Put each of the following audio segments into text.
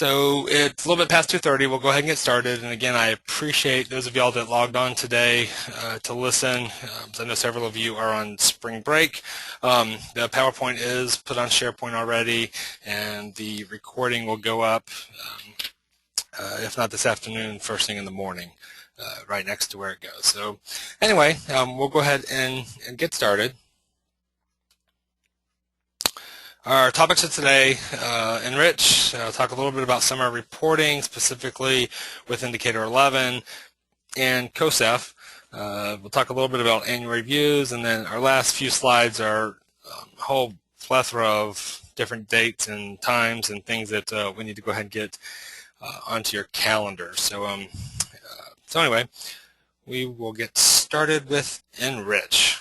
So it's a little bit past 2:30. We'll go ahead and get started. And again, I appreciate those of y'all that logged on today to listen. I know several of you are on spring break. The PowerPoint is put on SharePoint already, and the recording will go up, if not this afternoon, first thing in the morning, right next to where it goes. So anyway, we'll go ahead and get started. Our topics of today, Enrich. I'll talk a little bit about summer reporting, specifically with Indicator 11 and COSEF. We'll talk a little bit about annual reviews, and then our last few slides are a whole plethora of different dates and times and things that we need to go ahead and get onto your calendar. So anyway, we will get started with Enrich.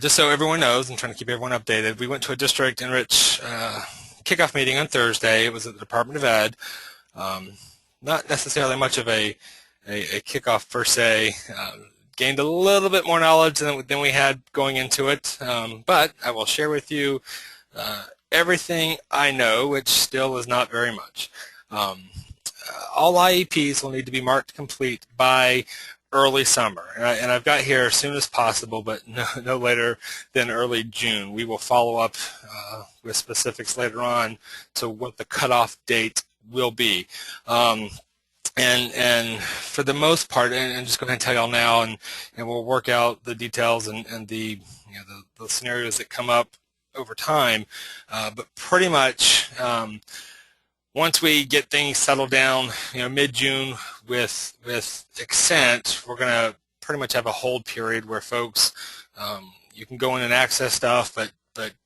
Just so everyone knows, I'm trying to keep everyone updated, we went to a district Enrich kickoff meeting on Thursday. It was at the Department of Ed. Not necessarily much of a kickoff per se. Gained a little bit more knowledge than we had going into it, but I will share with you everything I know, which still is not very much. All IEPs will need to be marked complete by early summer, and I've got here as soon as possible, but no later than early June. We will follow up with specifics later on to what the cutoff date will be. And for the most part, and just go ahead and tell y'all now, and we'll work out the details and the the scenarios that come up over time. But pretty much, once we get things settled down, mid-June with Accent, we're going to pretty much have a hold period where folks, you can go in and access stuff, but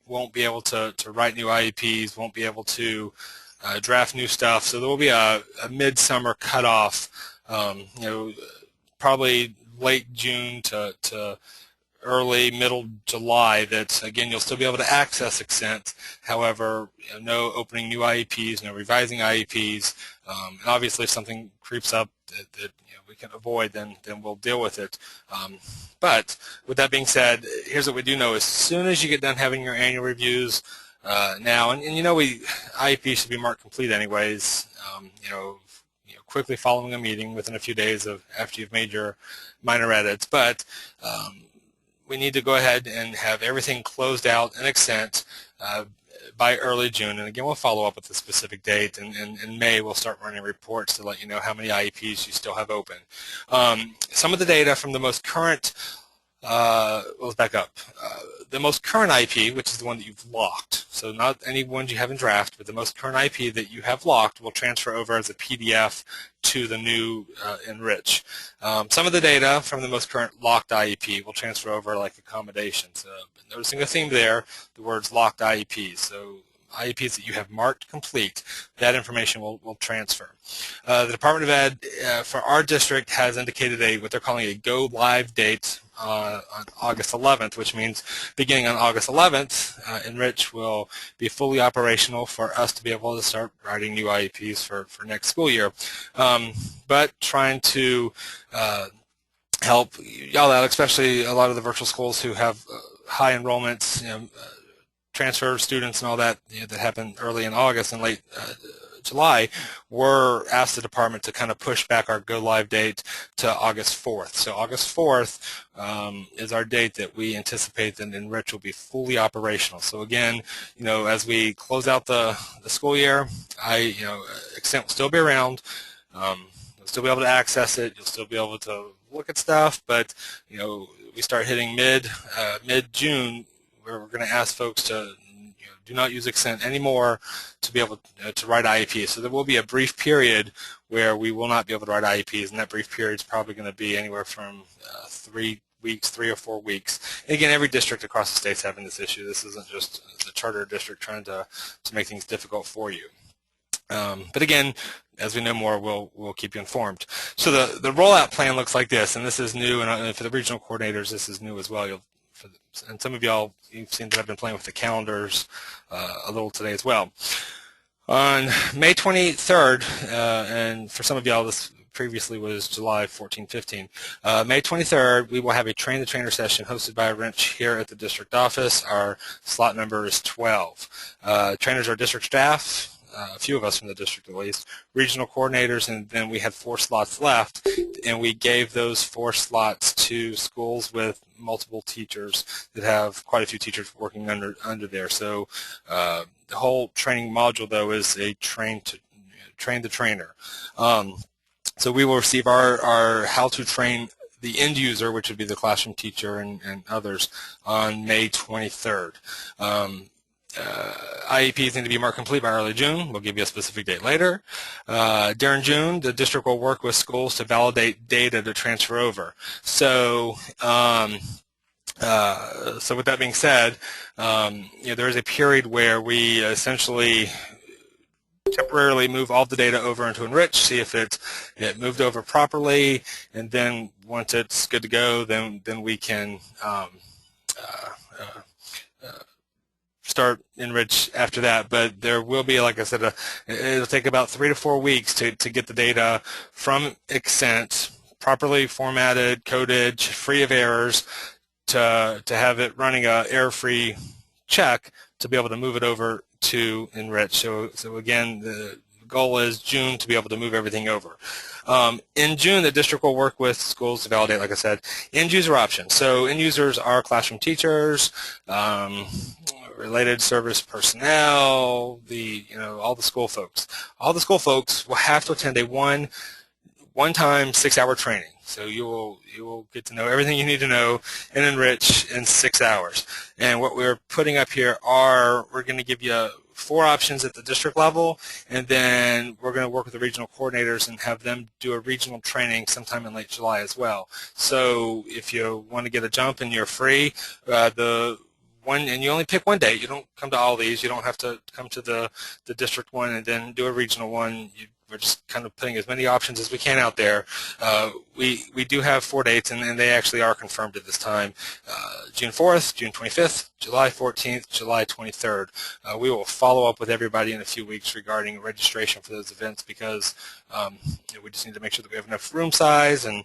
won't be able to write new IEPs, won't be able to draft new stuff. So there will be a midsummer cutoff, probably late June to early, middle July, that, again, you'll still be able to access Accent. However, no opening new IEPs, no revising IEPs. And obviously, if something creeps up that we can avoid, then we'll deal with it. But with that being said, here's what we do know. As soon as you get done having your annual reviews now, and IEP should be marked complete anyways, quickly following a meeting within a few days after you've made your minor edits. But we need to go ahead and have everything closed out in Accent by early June. And again, we'll follow up with a specific date. And in May, we'll start running reports to let you know how many IEPs you still have open. Some of the data from the most current, let's back up. The most current IEP, which is the one that you've locked, so not any ones you have in draft, but the most current IEP that you have locked will transfer over as a PDF to the new Enrich. Some of the data from the most current locked IEP will transfer over like accommodations. Noticing a theme there, the words locked IEPs. So IEPs that you have marked complete, that information will transfer. The Department of Ed for our district has indicated what they're calling a go live date on August 11th, which means beginning on August 11th, Enrich will be fully operational for us to be able to start writing new IEPs for next school year. But trying to help y'all out, especially a lot of the virtual schools who have high enrollments, transfer students and all that that happened early in August and late July, we're asked the department to kind of push back our go live date to August 4th. So August 4th is our date that we anticipate that Enrich will be fully operational. So again, as we close out the school year, Accent will still be around. You'll still be able to access it. You'll still be able to look at stuff, but we start hitting mid-June, where we're going to ask folks to do not use Accent anymore to be able to write IEPs. So there will be a brief period where we will not be able to write IEPs, and that brief period is probably going to be anywhere from 3 or 4 weeks. And again, every district across the state is having this issue. This isn't just the charter district trying to make things difficult for you. But again, as we know more, we'll keep you informed. So the rollout plan looks like this, and this is new, and for the regional coordinators, this is new as well. And some of y'all, you've seen that I've been playing with the calendars a little today as well. On May 23rd, and for some of y'all this previously was July 14, 15, May 23rd, we will have a Train the Trainer session hosted by Enrich here at the district office. Our slot number is 12. Trainers are district staff. a few of us from the district at least, regional coordinators, and then we had 4 slots left, and we gave those 4 slots to schools with multiple teachers that have quite a few teachers working under there. So the whole training module, though, is a train the trainer. So we will receive our how to train the end user, which would be the classroom teacher and others, on May 23rd. IEPs need to be marked complete by early June. We'll give you a specific date later. During June, the district will work with schools to validate data to transfer over. So, so with that being said, there is a period where we essentially temporarily move all the data over into Enrich, see if it moved over properly, and then once it's good to go, then we can start Enrich after that. But there will be, like I said, it'll take about 3 to 4 weeks to get the data from Accent properly formatted, coded, free of errors, to have it running a error-free check to be able to move it over to Enrich. So again, the goal is June to be able to move everything over. In June, the district will work with schools to validate, like I said, end user options. So end users are classroom teachers, related service personnel, all the school folks. All the school folks will have to attend a one-time 6-hour training. So you will get to know everything you need to know and Enrich in 6 hours. And what we're putting up here we're going to give you 4 options at the district level, and then we're going to work with the regional coordinators and have them do a regional training sometime in late July as well. So if you want to get a jump and you're free, and you only pick one date. You don't come to all these. You don't have to come to the district one and then do a regional one. We're just kind of putting as many options as we can out there. We do have 4 dates, and they actually are confirmed at this time. June 4th, June 25th, July 14th, July 23rd. We will follow up with everybody in a few weeks regarding registration for those events, because we just need to make sure that we have enough room size. And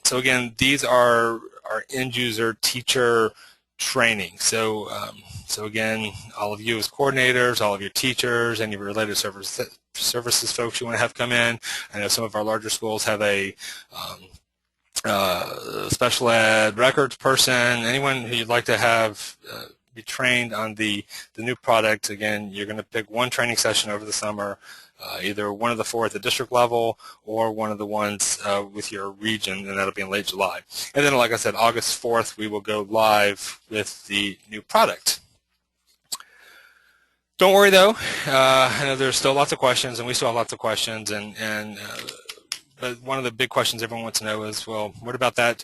so again, these are our end user teacher training. So again, all of you as coordinators, all of your teachers, any related services folks you want to have come in. I know some of our larger schools have a special ed records person. Anyone who you'd like to have be trained on the new product. Again, you're going to pick one training session over the summer, either one of the 4 at the district level or one of the ones with your region, and that'll be in late July. And then, like I said, August 4th, we will go live with the new product. Don't worry, though. I know there's still lots of questions, and we still have lots of questions. But one of the big questions everyone wants to know is, well, what about that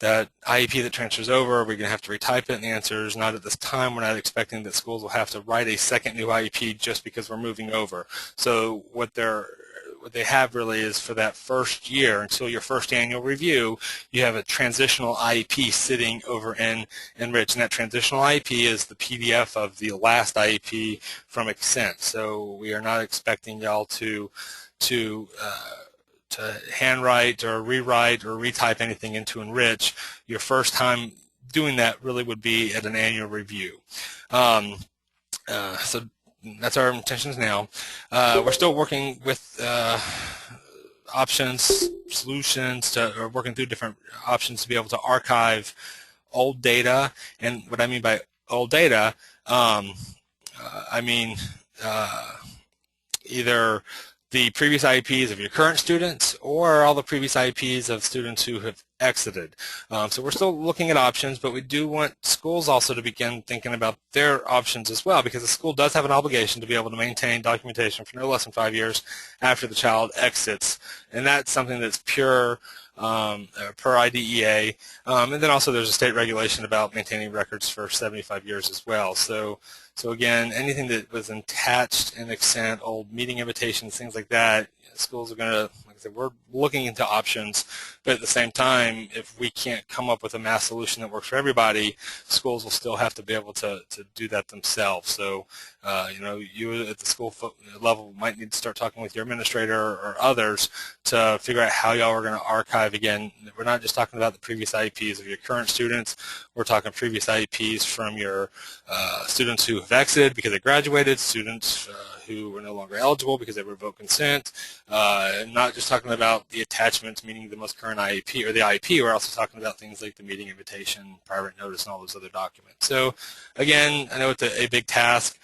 IEP that transfers over? Are we going to have to retype it? And the answer is not at this time. We're not expecting that schools will have to write a second new IEP just because we're moving over. So what they have really is, for that first year, until your first annual review, you have a transitional IEP sitting over in Enrich, and that transitional IEP is the PDF of the last IEP from Accent. So we are not expecting y'all to handwrite or rewrite or retype anything into Enrich. Your first time doing that really would be at an annual review. So that's our intentions now. We're still working with solutions, or working through different options to be able to archive old data. And what I mean by old data, I mean either the previous IEPs of your current students or all the previous IEPs of students who have exited. So we're still looking at options, but we do want schools also to begin thinking about their options as well, because the school does have an obligation to be able to maintain documentation for no less than 5 years after the child exits. And that's something that's pure per IDEA. And then also there's a state regulation about maintaining records for 75 years as well. So again, anything that was attached in Accent, old meeting invitations, things like that, schools are going to, like I said, we're looking into options, but at the same time, if we can't come up with a mass solution that works for everybody, schools will still have to be able to do that themselves. So You at the school level might need to start talking with your administrator or others to figure out how y'all are going to archive. Again, we're not just talking about the previous IEPs of your current students. We're talking previous IEPs from your students who have exited because they graduated, students who were no longer eligible because they revoked consent. Not just talking about the attachments, meaning the most current IEP or the IEP. We're also talking about things like the meeting invitation, private notice, and all those other documents. So again, I know it's a big task.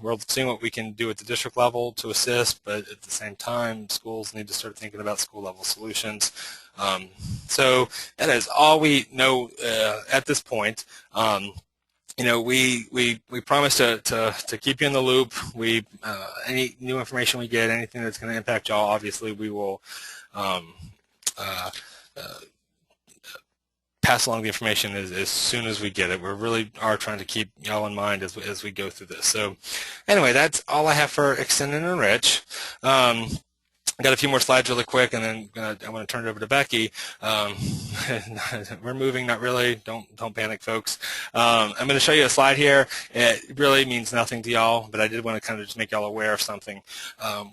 We're seeing what we can do at the district level to assist, but at the same time, schools need to start thinking about school-level solutions. So that is all we know at this point. We promise to keep you in the loop. Any new information we get, anything that's going to impact y'all, obviously we will pass along the information as soon as we get it. We really are trying to keep y'all in mind as we go through this. So anyway, that's all I have for Extend and Enrich. I got a few more slides really quick, and then I want to turn it over to Becky. We're moving, not really. Don't panic, folks. I'm going to show you a slide here. It really means nothing to y'all, but I did want to kind of just make y'all aware of something.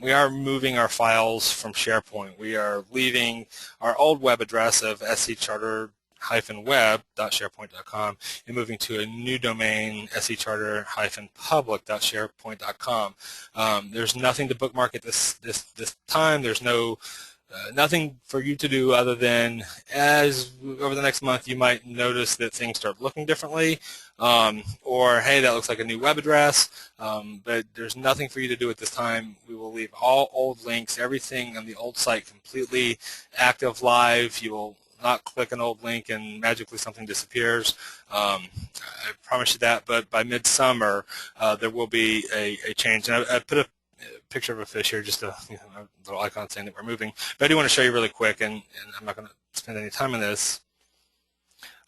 We are moving our files from SharePoint. We are leaving our old web address of scharter-web.sharepoint.com and moving to a new domain, scharter-public.sharepoint.com. There's nothing to bookmark at this time. There's nothing for you to do other than, as over the next month you might notice that things start looking differently, or hey, that looks like a new web address, but there's nothing for you to do at this time. We will leave all old links, everything on the old site completely active, live. You will not click an old link and magically something disappears. I promise you that, but by midsummer there will be a change. And I put a picture of a fish here, just a little icon saying that we're moving. But I do want to show you really quick, and I'm not going to spend any time on this.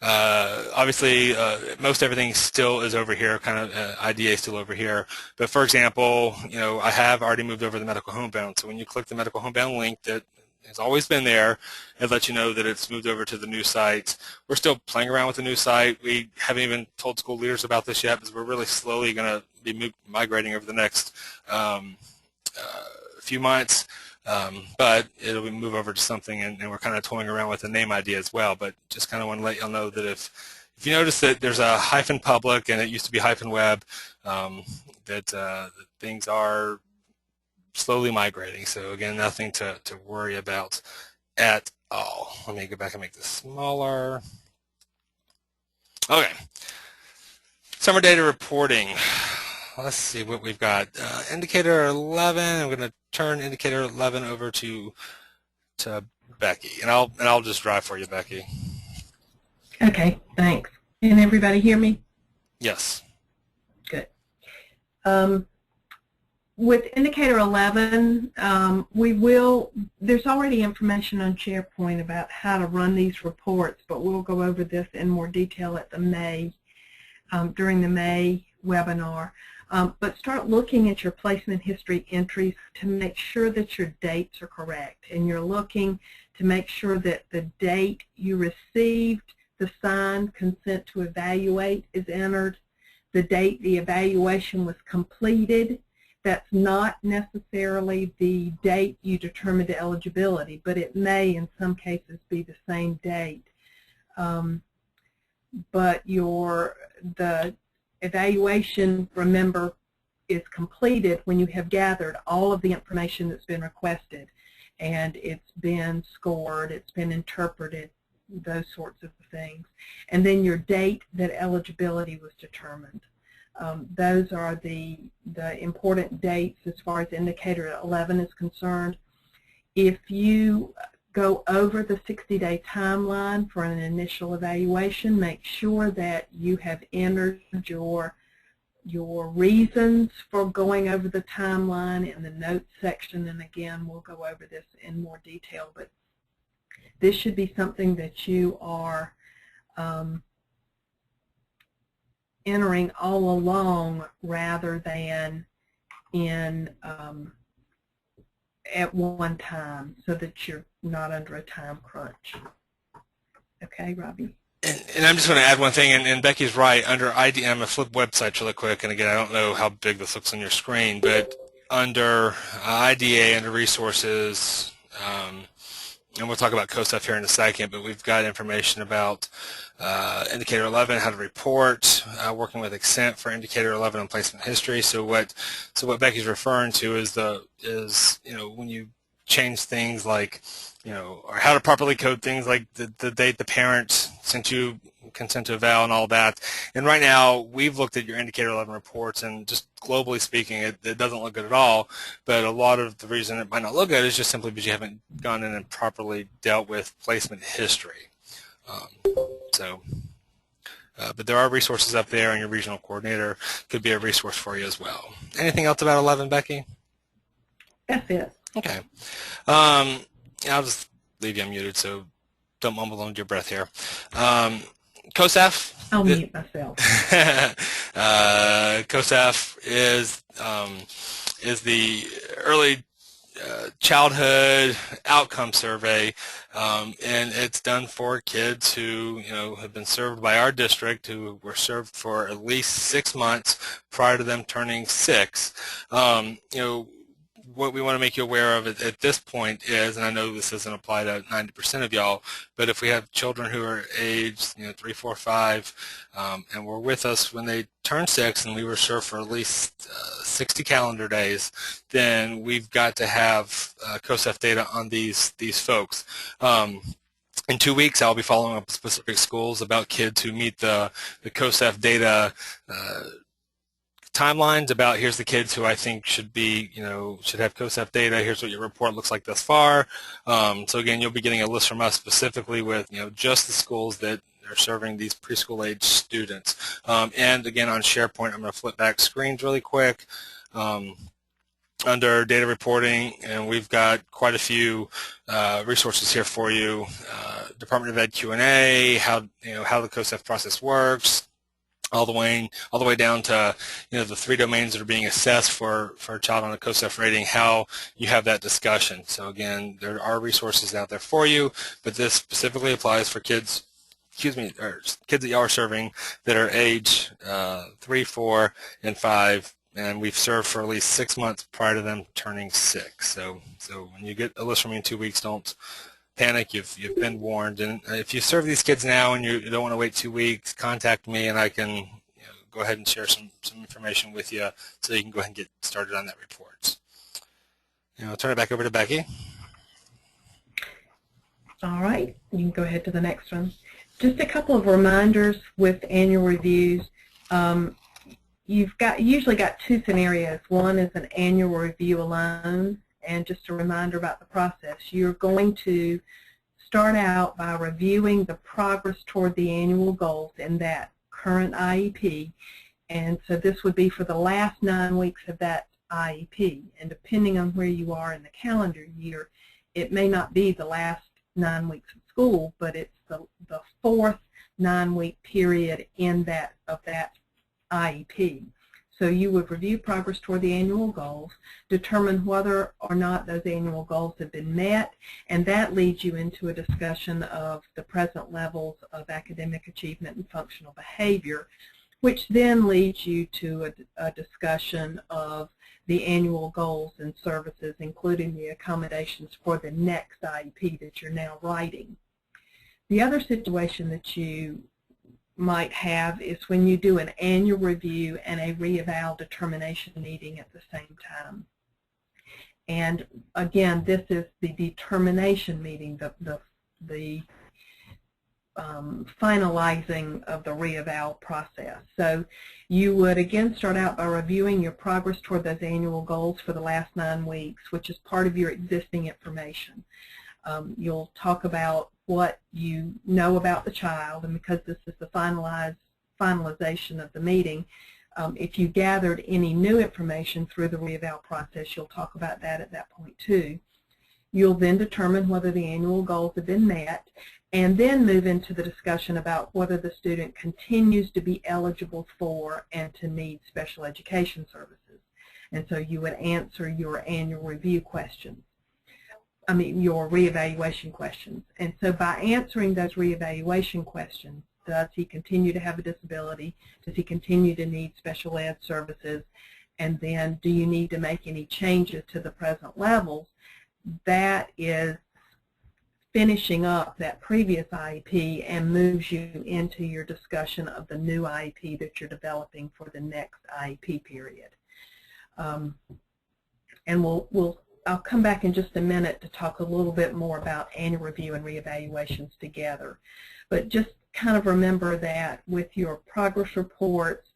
Obviously, most everything still is over here, kind of IDA is still over here. But for example, I have already moved over the medical homebound. So when you click the medical homebound link that has always been there, it lets you know that it's moved over to the new site. We're still playing around with the new site. We haven't even told school leaders about this yet, because we're really slowly going to be migrating over the next few months. But it'll move over to something, and we're kind of toying around with the name idea as well. But just kind of want to let y'all know that if you notice that there's a -public and it used to be -web, that things are slowly migrating. So again, nothing to worry about at all. Let me go back and make this smaller. Okay. Summer data reporting. Let's see what we've got. Indicator 11. I'm going to turn indicator 11 over to Becky, and I'll just drive for you, Becky. Okay, thanks. Can everybody hear me? Yes. Good. With indicator 11, there's already information on SharePoint about how to run these reports, but we'll go over this in more detail at the during the May webinar. But start looking at your placement history entries to make sure that your dates are correct, and you're looking to make sure that the date you received the signed consent to evaluate is entered, the date the evaluation was completed. That's not necessarily the date you determined eligibility, but it may in some cases be the same date. But the evaluation, remember, is completed when you have gathered all of the information that's been requested, and it's been scored, it's been interpreted, those sorts of things. And then your date that eligibility was determined. Those are the important dates as far as indicator 11 is concerned. If you go over the 60-day timeline for an initial evaluation, make sure that you have entered your reasons for going over the timeline in the notes section, and again, we'll go over this in more detail, but this should be something that you are entering all along rather than at one time, so that you're not under a time crunch. Okay, Robbie? And I'm just going to add one thing, and Becky's right. Under ID, I'm going to flip websites really quick, and again, I don't know how big this looks on your screen, but under IDA, under resources, and we'll talk about COSEF here in a second, but we've got information about Indicator 11, how to report, working with Accent for Indicator 11 on placement history. So what Becky's referring to is when you change things like or how to properly code things like the date the parent sent you consent to eval and all that. And right now, we've looked at your Indicator 11 reports, and just globally speaking, it doesn't look good at all. But a lot of the reason it might not look good is just simply because you haven't gone in and properly dealt with placement history. But there are resources up there, and your regional coordinator could be a resource for you as well. Anything else about 11, Becky? That's it. Okay. I'll just leave you unmuted, so don't mumble under your breath here. COSEF. I'll mute myself. COSEF is the early childhood outcome survey, and it's done for kids who have been served by our district, who were served for at least 6 months prior to them turning 6. What we want to make you aware of at this point is, and I know this doesn't apply to 90% of y'all, but if we have children who are aged 3, 4, 5, and were with us when they turned 6 and we were served for at least 60 calendar days, then we've got to have COSEF data on these folks. In 2 weeks, I'll be following up with specific schools about kids who meet the COSEF data timelines about here's the kids who I think should have COSEF data. Here's what your report looks like thus far. So again, you'll be getting a list from us specifically with just the schools that are serving these preschool age students. And again, on SharePoint, I'm going to flip back screens really quick. Under data reporting, and we've got quite a few resources here for you. Department of Ed Q&A, how the COSEF process works, all the way down to the 3 domains that are being assessed for a child on a COSEF rating, how you have that discussion. So again, there are resources out there for you, but this specifically applies for kids that y'all are serving that are age 3, 4, and 5, and we've served for at least 6 months prior to them turning 6. So when you get a list from me in 2 weeks, don't panic. You've been warned, and if you serve these kids now and you don't want to wait 2 weeks, contact me and I can go ahead and share some information with you so you can go ahead and get started on that report. I'll turn it back over to Becky. All right, you can go ahead to the next one. Just a couple of reminders with annual reviews. You've usually got 2 scenarios. One is an annual review alone, and just a reminder about the process. You're going to start out by reviewing the progress toward the annual goals in that current IEP, and so this would be for the last 9 weeks of that IEP, and depending on where you are in the calendar year, it may not be the last 9 weeks of school, but it's the 4th 9-week period of that IEP. So you would review progress toward the annual goals, determine whether or not those annual goals have been met, and that leads you into a discussion of the present levels of academic achievement and functional behavior, which then leads you to a discussion of the annual goals and services, including the accommodations for the next IEP that you're now writing. The other situation that you might have is when you do an annual review and a re-eval determination meeting at the same time. And again, this is the determination meeting, the finalizing of the re-eval process. So you would again start out by reviewing your progress toward those annual goals for the last 9 weeks, which is part of your existing information. You'll talk about what you know about the child, and because this is the finalization of the meeting, if you gathered any new information through the re-eval process, you'll talk about that at that point too. You'll then determine whether the annual goals have been met, and then move into the discussion about whether the student continues to be eligible for and to need special education services. And so you would answer your annual review questions. Your reevaluation questions. And so by answering those reevaluation questions, does he continue to have a disability? Does he continue to need special ed services? And then do you need to make any changes to the present levels? That is finishing up that previous IEP and moves you into your discussion of the new IEP that you're developing for the next IEP period. And I'll come back in just a minute to talk a little bit more about annual review and reevaluations together. But just kind of remember that with your progress reports,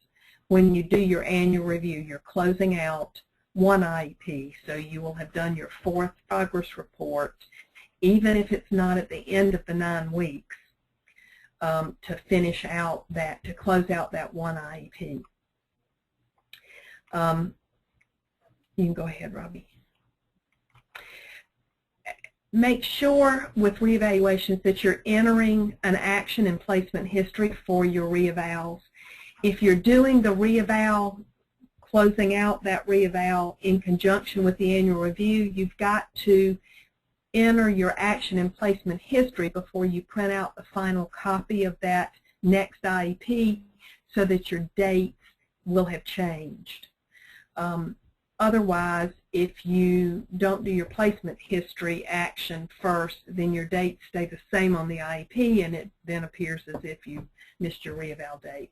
when you do your annual review, you're closing out one IEP. So you will have done your 4th progress report, even if it's not at the end of the 9 weeks, to finish out that, to close out that one IEP. You can go ahead, Robbie. Make sure with reevaluations that you're entering an action and placement history for your reevals. If you're doing the reeval, closing out that reeval in conjunction with the annual review, you've got to enter your action and placement history before you print out the final copy of that next IEP so that your dates will have changed. Otherwise, if you don't do your placement history action first, then your dates stay the same on the IEP, and it then appears as if you missed your reeval date.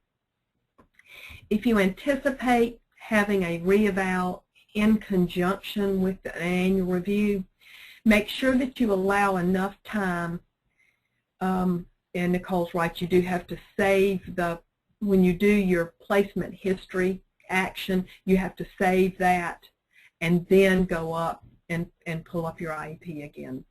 If you anticipate having a reeval in conjunction with an annual review, make sure that you allow enough time, and Nicole's right, you do have to save when you do your placement history action, you have to save that and then go up and pull up your IEP again.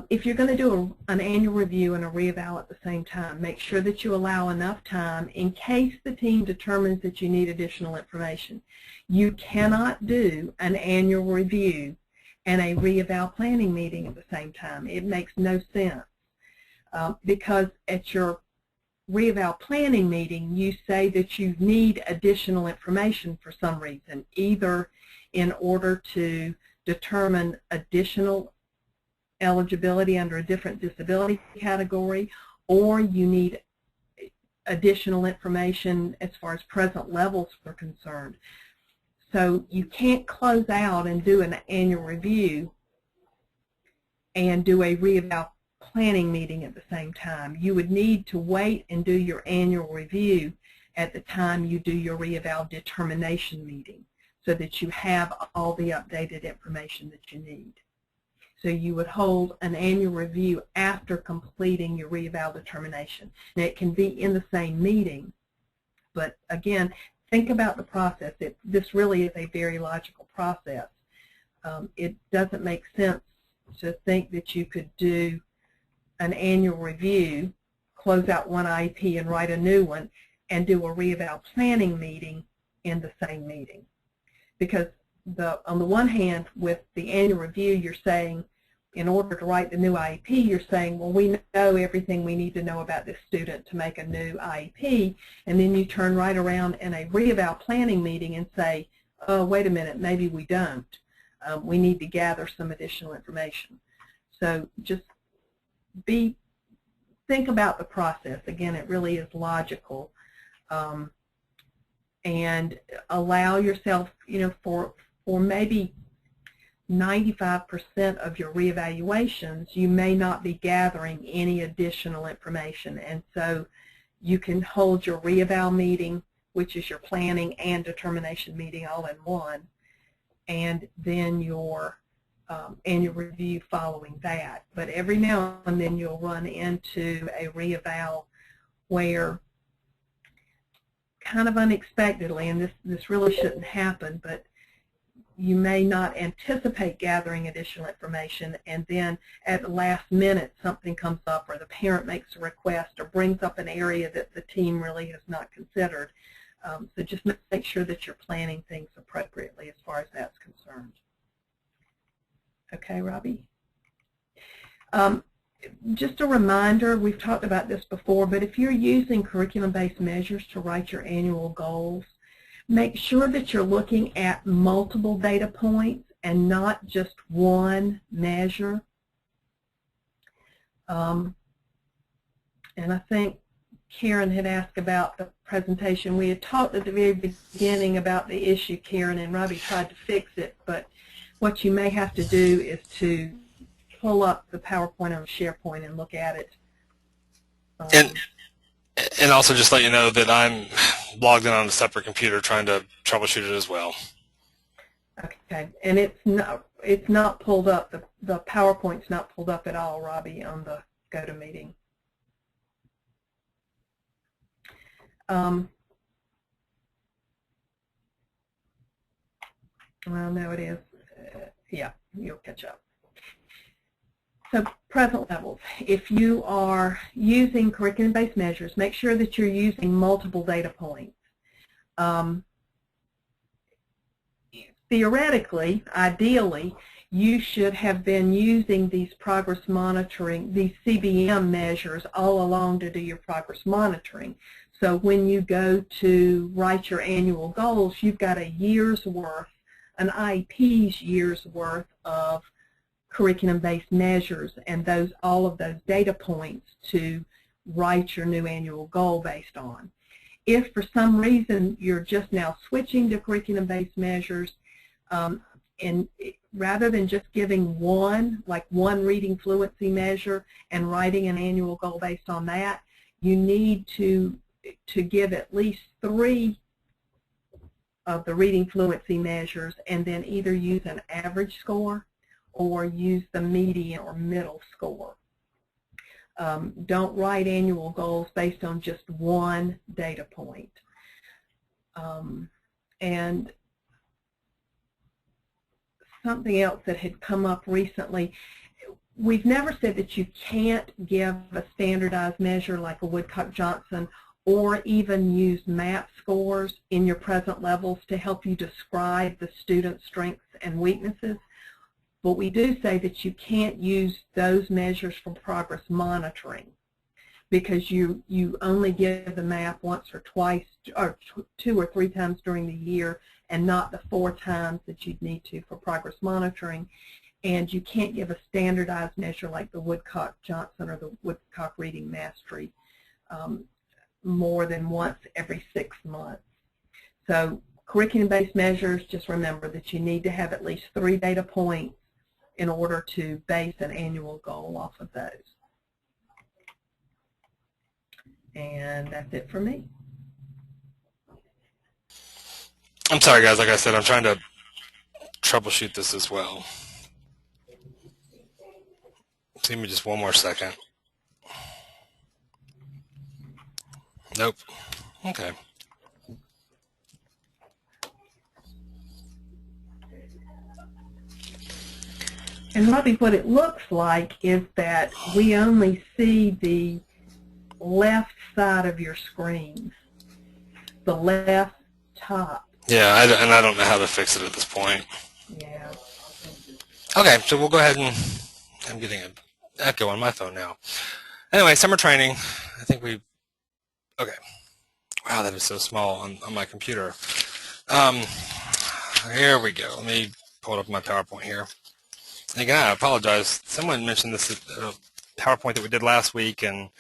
If you're going to do an annual review and a reeval at the same time, make sure that you allow enough time in case the team determines that you need additional information. You cannot do an annual review and a reeval planning meeting at the same time. It makes no sense because at your reeval planning meeting, you say that you need additional information for some reason, either in order to determine additional eligibility under a different disability category, or you need additional information as far as present levels are concerned. So you can't close out and do an annual review and do a reeval planning meeting at the same time. You would need to wait and do your annual review at the time you do your reeval determination meeting so that you have all the updated information that you need. So you would hold an annual review after completing your reeval determination. Now it can be in the same meeting, but again, think about the process. This really is a very logical process. It doesn't make sense to think that you could do an annual review, close out one IEP and write a new one, and do a reeval planning meeting in the same meeting. Because on the one hand, with the annual review, you're saying, in order to write the new IEP, you're saying, well, we know everything we need to know about this student to make a new IEP, and then you turn right around in a reeval planning meeting and say, oh, wait a minute, maybe we don't. We need to gather some additional information. So just think about the process. Again, it really is logical, and allow yourself, for maybe 95% of your reevaluations, you may not be gathering any additional information, and so you can hold your reeval meeting, which is your planning and determination meeting all in one, and then your annual review following that. But every now and then you'll run into a reeval where, kind of unexpectedly, and this really shouldn't happen, but you may not anticipate gathering additional information, and then at the last minute something comes up, or the parent makes a request or brings up an area that the team really has not considered. So just make sure that you're planning things appropriately as far as that's concerned. Okay, Robbie? Just a reminder, we've talked about this before, but if you're using curriculum-based measures to write your annual goals, make sure that you're looking at multiple data points and not just one measure. And I think Karen had asked about the presentation. We had talked at the very beginning about the issue, Karen, and Robbie tried to fix it, but what you may have to do is to pull up the PowerPoint on SharePoint and look at it. And also just let you know that I'm logged in on a separate computer trying to troubleshoot it as well. Okay, and it's not pulled up. The PowerPoint's not pulled up at all, Robbie, on the GoToMeeting. Well, no, it is. Yeah, you'll catch up. So present levels. If you are using curriculum-based measures, make sure that you're using multiple data points. Theoretically, ideally, you should have been using these progress monitoring, these CBM measures all along to do your progress monitoring. So when you go to write your annual goals, you've got a year's worth, an IEP's year's worth of curriculum-based measures and all of those data points to write your new annual goal based on. If for some reason you're just now switching to curriculum-based measures, and rather than just giving one reading fluency measure and writing an annual goal based on that, you need to give at least 3 of the reading fluency measures and then either use an average score or use the median or middle score. Don't write annual goals based on just one data point. And something else that had come up recently, we've never said that you can't give a standardized measure like a Woodcock-Johnson or even use MAP scores in your present levels to help you describe the student's strengths and weaknesses. But we do say that you can't use those measures for progress monitoring because you only give the MAP once or twice or 2 or 3 times during the year and not the 4 times that you'd need to for progress monitoring. And you can't give a standardized measure like the Woodcock-Johnson or the Woodcock Reading Mastery more than once every 6 months. So curriculum-based measures, just remember that you need to have at least 3 data points in order to base an annual goal off of those. And that's it for me. I'm sorry, guys. Like I said, I'm trying to troubleshoot this as well. Give me just one more second. Nope. Okay. And Robbie, what it looks like is that we only see the left side of your screen, the left top. Yeah, and I don't know how to fix it at this point. Yeah. Okay, so we'll go ahead and I'm getting an echo on my phone now. Anyway, summer training. I think okay. Wow, that is so small on my computer. Here we go. Let me pull it up on my PowerPoint here. And again, I apologize. Someone mentioned this PowerPoint that we did last week, and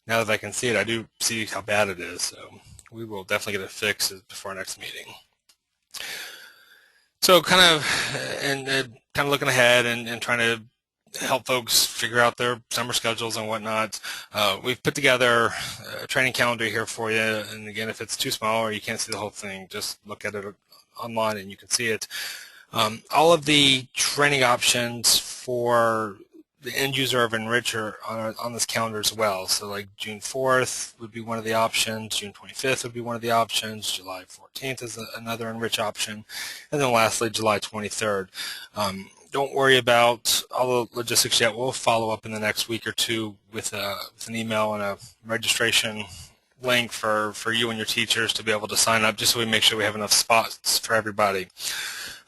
now that I can see it, I do see how bad it is. So we will definitely get it fixed before our next meeting. So kind of looking ahead and trying to help folks figure out their summer schedules and whatnot. We've put together a training calendar here for you, and again, if it's too small or you can't see the whole thing, just look at it online and you can see it. All of the training options for the end user of Enricher are on this calendar as well. So like June 4th would be one of the options, June 25th would be one of the options, July 14th is another Enrich option, and then lastly July 23rd. Don't worry about all the logistics yet. We'll follow up in the next week or two with an email and a registration link for you and your teachers to be able to sign up, just so we make sure we have enough spots for everybody.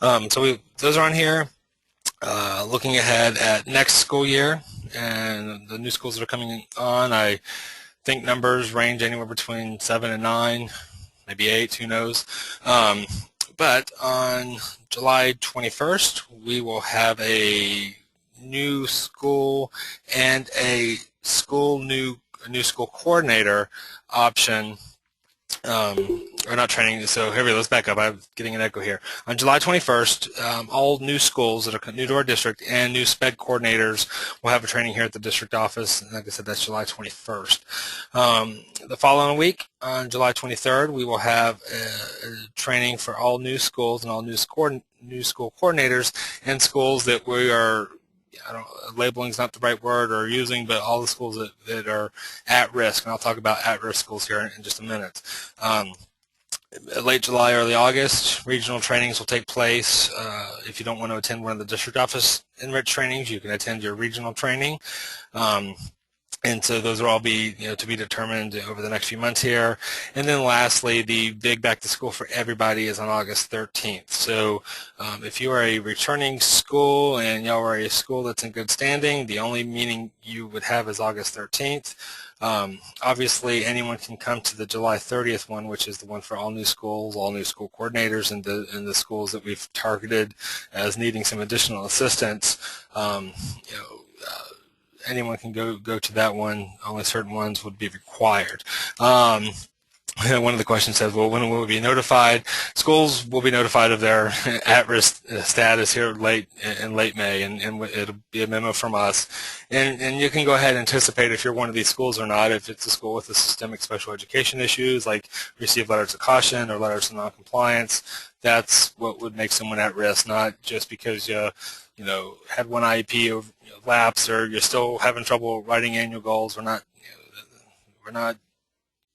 So those are on here. Looking ahead at next school year and the new schools that are coming on, I think numbers range anywhere between 7 and 9, maybe 8, who knows. But on July 21st, we will have a new school and a school new new school coordinator option, or not training, so here we go, let's back up, I'm getting an echo here. On July 21st, all new schools that are new to our district and new SPED coordinators will have a training here at the district office, and like I said, that's July 21st. The following week, on July 23rd, we will have a training for all new schools and all new school coordinators and schools that we are, labeling is not the right word or using, but all the schools that are at risk, and I'll talk about at-risk schools here in just a minute. Late July, early August, regional trainings will take place. If you don't want to attend one of the district office Enrich trainings, you can attend your regional training. And so those will all be, to be determined over the next few months here. And then lastly, the big back to school for everybody is on August 13th. So if you are a returning school and y'all are a school that's in good standing, the only meeting you would have is August 13th. Obviously, anyone can come to the July 30th one, which is the one for all new schools, all new school coordinators, and the schools that we've targeted as needing some additional assistance. Anyone can go to that one. Only certain ones would be required. One of the questions says, well, when will we be notified? Schools will be notified of their at-risk status here in late May, and it'll be a memo from us. And you can go ahead and anticipate if you're one of these schools or not. If it's a school with a systemic special education issues, like receive letters of caution or letters of noncompliance, that's what would make someone at risk, not just because you had one IEP lapse or you're still having trouble writing annual goals. We're not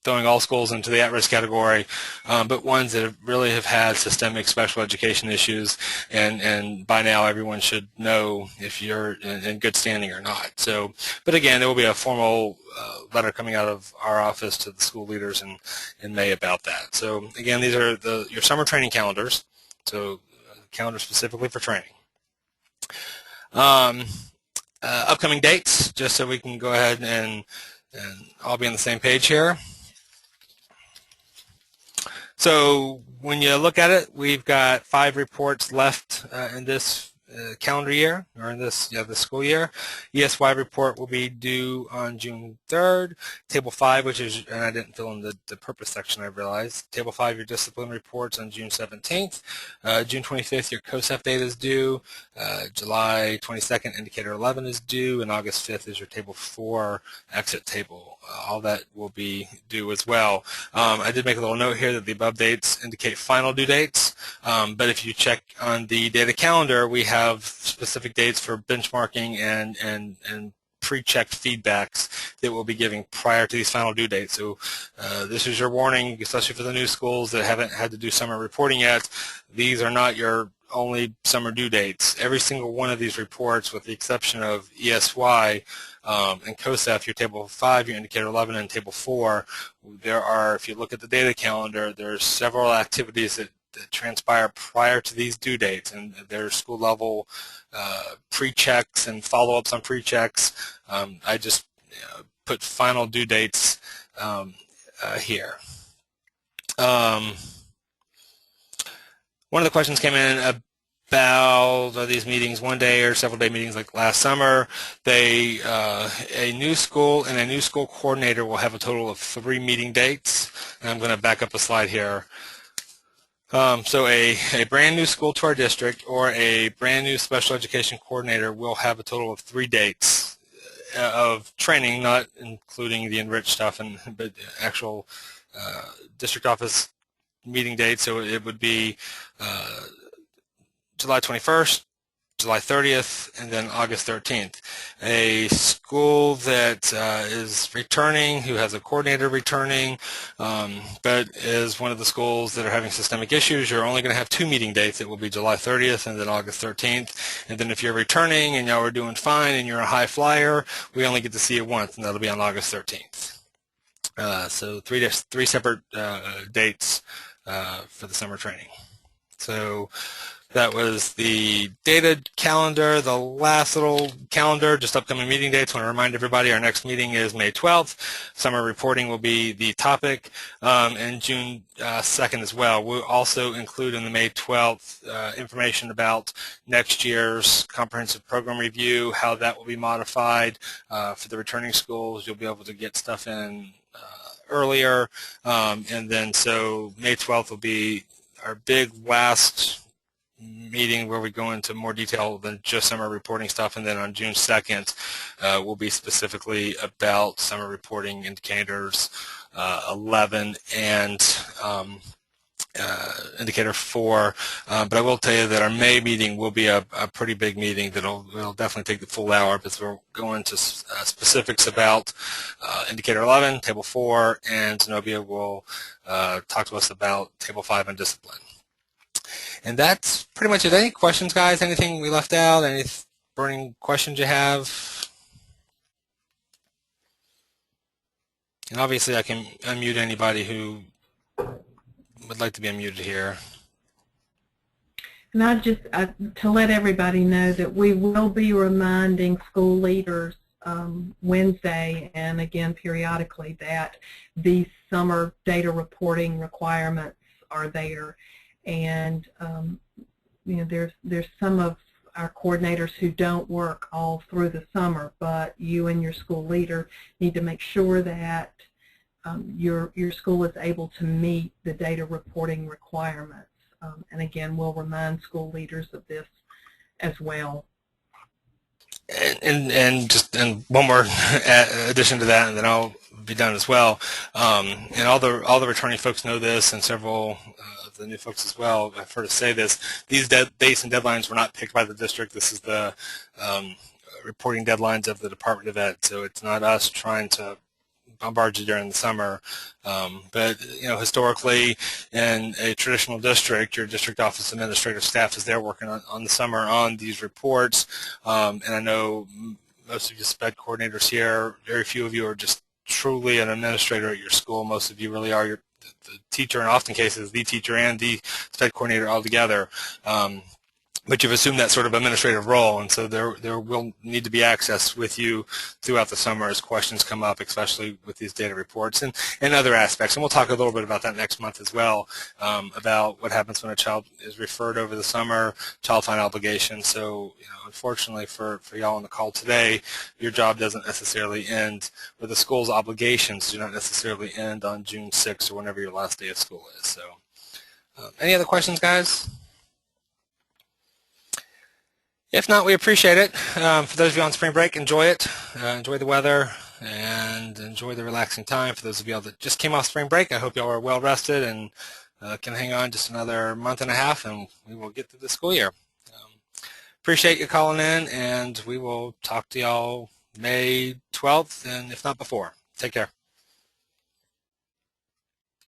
throwing all schools into the at-risk category, but ones that really have had systemic special education issues, and by now everyone should know if you're in good standing or not. So, but again, there will be a formal letter coming out of our office to the school leaders in May about that. So again, these are your summer training calendars, so calendar specifically for training. Upcoming dates, just so we can go ahead and all be on the same page here. So when you look at it, we've got 5 reports left in this calendar year, or in this school year. ESY report will be due on June 3rd. Table 5, which is, and I didn't fill in the purpose section, I realized. Table 5, your discipline reports on June 17th. June 25th, your COSEF data is due. July 22nd, indicator 11 is due, and August 5th is your table 4 exit table. All that will be due as well. I did make a little note here that the above dates indicate final due dates, but if you check on the data calendar, we have specific dates for benchmarking and pre-checked feedbacks that we'll be giving prior to these final due dates. So this is your warning, especially for the new schools that haven't had to do summer reporting yet. These are not your only summer due dates. Every single one of these reports, with the exception of ESY and COSEF, your table 5, your indicator 11, and table 4, there are, if you look at the data calendar, there's several activities that transpire prior to these due dates, and there's school level pre-checks and follow-ups on pre-checks. I just put final due dates here. One of the questions came in about are these meetings one day or several day meetings like last summer. A new school and a new school coordinator will have a total of 3 meeting dates. And I'm going to back up a slide here. So a brand new school to our district or a brand new special education coordinator will have a total of 3 dates of training, not including the Enrich stuff, but actual district office meeting dates. So it would be July 21st, July 30th, and then August 13th. A school that is returning, who has a coordinator returning, but is one of the schools that are having systemic issues, you're only going to have 2 meeting dates. It will be July 30th and then August 13th. And then if you're returning and y'all are doing fine and you're a high flyer, we only get to see you once, and that'll be on August 13th. So 3 separate dates for the summer training. So That was the data calendar, the last little calendar, just upcoming meeting dates. I want to remind everybody our next meeting is May 12th. Summer reporting will be the topic, and June 2nd as well. We'll also include in the May 12th information about next year's comprehensive program review, how that will be modified for the returning schools. You'll be able to get stuff in earlier, and then so May 12th will be our big last meeting where we go into more detail than just summer reporting stuff, and then on June 2nd will be specifically about summer reporting indicators 11 and indicator 4, but I will tell you that our May meeting will be a pretty big meeting that'll definitely take the full hour, because we'll go into specifics about indicator 11, table 4, and Zenobia will talk to us about table 5 on discipline. And that's pretty much it. Any questions, guys? Anything we left out? Any burning questions you have? And obviously I can unmute anybody who would like to be unmuted here. And I just, to let everybody know that we will be reminding school leaders Wednesday and again periodically that these summer data reporting requirements are there. And you know, there's some of our coordinators who don't work all through the summer, but you and your school leader need to make sure that your school is able to meet the data reporting requirements. And again, we'll remind school leaders of this as well. And one more addition to that, and then I'll be done as well. And all the returning folks know this, and several of the new folks as well. I've heard us say this. These dates and deadlines were not picked by the district. This is the reporting deadlines of the Department of Ed. So it's not us trying to bombard you during the summer, but you know, historically in a traditional district, your district office administrative staff is there working on the summer on these reports, and I know most of you SPED coordinators here, very few of you are just truly an administrator at your school. Most of you really are the teacher, in often cases the teacher and the SPED coordinator all together. But you've assumed that sort of administrative role, and so there will need to be access with you throughout the summer as questions come up, especially with these data reports and other aspects. And we'll talk a little bit about that next month as well, about what happens when a child is referred over the summer, child find obligations. So, you know, unfortunately for y'all on the call today, your job doesn't necessarily end, or the school's obligations do not necessarily end on June 6th or whenever your last day of school is. So, any other questions, guys? If not, we appreciate it. For those of you on spring break, enjoy it. Enjoy the weather and enjoy the relaxing time. For those of y'all that just came off spring break, I hope y'all are well rested and can hang on just another month and a half, and we will get through the school year. Appreciate you calling in, and we will talk to y'all May 12th, and if not before. Take care.